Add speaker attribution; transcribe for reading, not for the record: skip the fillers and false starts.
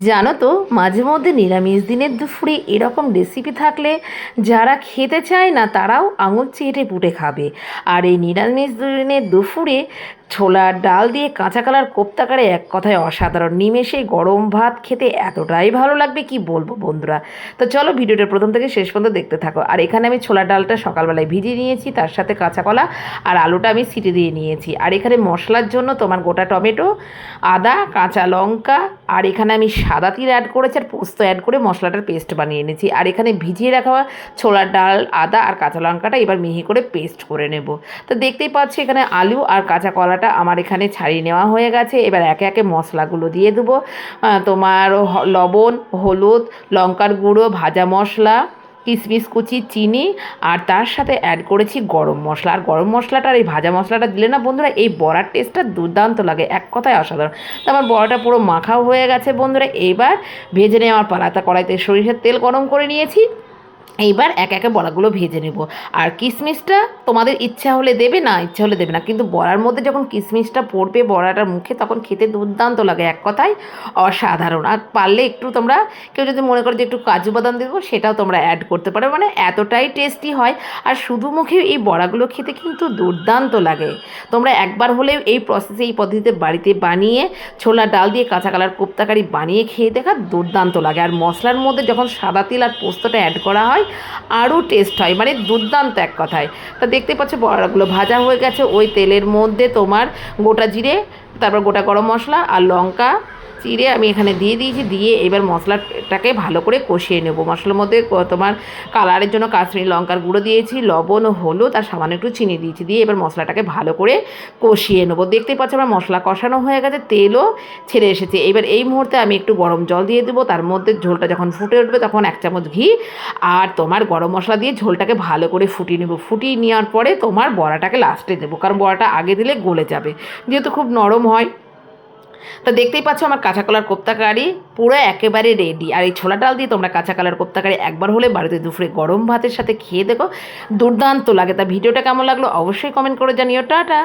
Speaker 1: জানো তো, মাঝে মধ্যে নিরামিষ দিনের দুপুরে এরকম রেসিপি থাকলে যারা খেতে চায় না তারাও আঙুল চেটে পুটে খাবে। আর এই নিরামিষ দিনের দুপুরে ছোলার ডাল দিয়ে কাঁচা কলার কোপ্তা করে এক কথায় অসাধারণ। নিমেষে গরম ভাত খেতে এতটাই ভালো লাগবে কি বলবো বন্ধুরা। তো চলো ভিডিওটা প্রথম থেকে শেষ পর্যন্ত দেখতে থাকো। আর এখানে আমি ছোলার ডালটা সকালবেলায় ভিজিয়ে নিয়েছি, তার সাথে কাঁচা কলা আর আলুটা আমি সিটি দিয়ে নিয়েছি। আর এখানে মশলার জন্য তোমার গোটা টমেটো, আদা, কাঁচা লঙ্কা, আর এখানে আমি সাদা তিল অ্যাড করেছি আর পোস্ত অ্যাড করে মশলাটার পেস্ট বানিয়ে এনেছি। আর এখানে ভিজিয়ে রাখা ছোলার ডাল, আদা আর কাঁচা লঙ্কাটা এবার মিহি করে পেস্ট করে নেব। তো দেখতেই পাচ্ছি এখানে আলু আর কাঁচা কলাটা আমার এখানে ছাড়িয়ে নেওয়া হয়ে গেছে। এবার একে একে মশলাগুলো দিয়ে দেবো। তোমার লবণ, হলুদ, লঙ্কার গুঁড়ো, ভাজা মশলা, কিশমিশ কুচি, চিনি, আর তার সাথে অ্যাড করেছি গরম মশলা। আর গরম মশলাটা আর এই ভাজা মশলাটা দিলে না বন্ধুরা, এই বড়ার টেস্টটা দুর্দান্ত লাগে, এক কথায় অসাধারণ। তো আমার বড়াটা পুরো মাখাও হয়ে গেছে বন্ধুরা। এইবার ভেজে নেওয়ার পালা। তা কড়াইতে সরিষার তেল গরম করে নিয়েছি। এইবার একে একে বড়াগুলো ভেজে নেব। আর কিশমিশটা তোমাদের ইচ্ছা হলে দেবে, না ইচ্ছা হলে দেবে না, কিন্তু বড়ার মধ্যে যখন কিশমিশটা পড়বে বড়াটার মুখে তখন খেতে দুর্দান্ত লাগে, এক কথায় অসাধারণ। আর পারলে একটু তোমরা কেউ যদি মনে করো যে একটু কাজু বাদাম দেবো, সেটাও তোমরা অ্যাড করতে পারো, মানে এতটাই টেস্টি হয়। আর শুধু মুখে এই বড়াগুলো খেতে কিন্তু দুর্দান্ত লাগে। তোমরা একবার হলেও এই প্রসেসে, এই পদ্ধতিতে বাড়িতে বানিয়ে ছোলার ডাল দিয়ে কাঁচা কালার কোপ্তাকারি বানিয়ে খেয়ে দেখা, দুর্দান্ত লাগে। আর মশলার মধ্যে যখন সাদা তিল আর পোস্তটা অ্যাড করা হয় আরও টেস্ট হয়, মানে দুর্দান্ত এক কথায়। তা দেখতে পাচ্ছ বড়াগুলো ভাজা হয়ে গেছে। ওই তেলের মধ্যে তোমার গোটা জিরে, তারপর গোটা গরম মশলা আর লঙ্কা চিড়ে আমি এখানে দিয়ে দিয়েছি। দিয়ে এবার মশলাটাকে ভালো করে কষিয়ে নেব। মশলার মধ্যে তোমার কালারের জন্য কাশ্মীরি লঙ্কার গুঁড়ো দিয়েছি, লবণ, হলুদ আর সামান্য একটু চিনি দিয়েছি। দিয়ে এবার মশলাটাকে ভালো করে কষিয়ে নেবো। দেখতেই পাচ্ছ আমার মশলা কষানো হয়ে গেছে, তেলও ছেড়ে এসেছে। এবার এই মুহূর্তে আমি একটু গরম জল দিয়ে দেবো। তার মধ্যে ঝোলটা যখন ফুটে উঠবে তখন 1 চামচ ঘি আর তোমার গরম মশলা দিয়ে ঝোলটাকে ভালো করে ফুটিয়ে নেবো। ফুটিয়ে নেওয়ার পরে তোমার বড়াটাকে লাস্টে দেবো, কারণ বড়াটা আগে দিলে গলে যাবে, যেহেতু খুব নরম হয়। তা দেখতেই পাচ্ছ আমার কাঁচা কলার কোপ্তা কারি পুরো একেবারে রেডি। আর এই ছোলা ডাল দিয়ে তোমরা কাঁচা কলার কোপ্তা কারি একবার হলে বাড়িতে দুপুরে গরম ভাতের সাথে খেয়ে দেখো, দুর্দান্ত লাগে। তা ভিডিওটা কেমন লাগলো অবশ্যই কমেন্ট করে জানিও। টাটা।